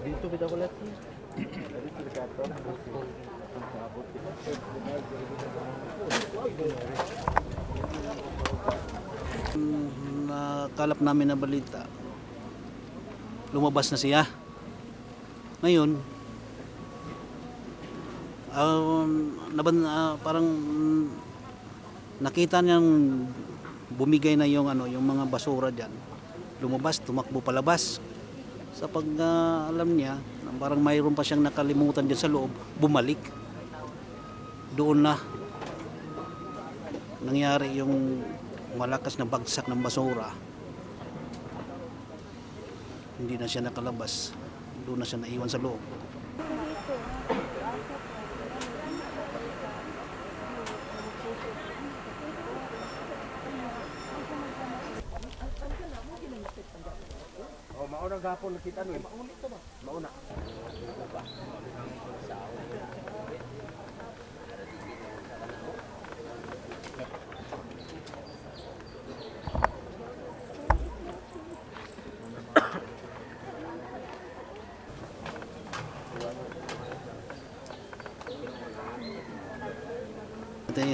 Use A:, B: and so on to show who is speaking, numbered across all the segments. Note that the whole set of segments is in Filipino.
A: Dito kita ko lagi. Nakalap namin na balita, lumabas na siya. Ngayon, parang nakita niyang bumigay na yung mga basura diyan. Lumabas, tumakbo palabas. Sa alam niya, parang mayroon pa siyang nakalimutan diyan sa loob, bumalik. Doon na nangyari yung malakas na bagsak ng basura. Hindi na siya nakalabas. Doon na siya naiwan sa loob.
B: Mauna gapon nakita no. Mauna.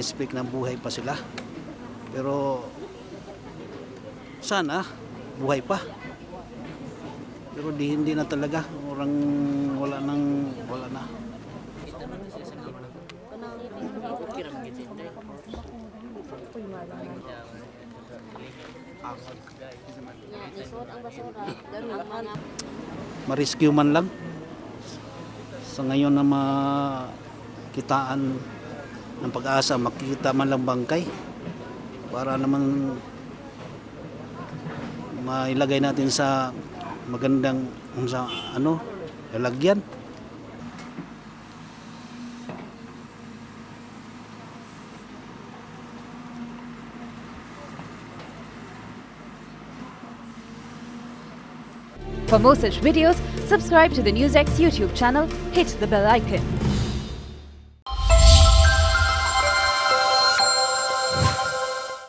A: Speak ng buhay pa sila, pero sana buhay pa, pero hindi na talaga, wala na. Ma-rescue man lang sa ngayon na makitaan ng Pag-asa, makikita man lang bangkay para naman mailagay natin sa magandang lalagyan.
C: For more such videos, subscribe to the NewsX YouTube channel, hit the bell icon.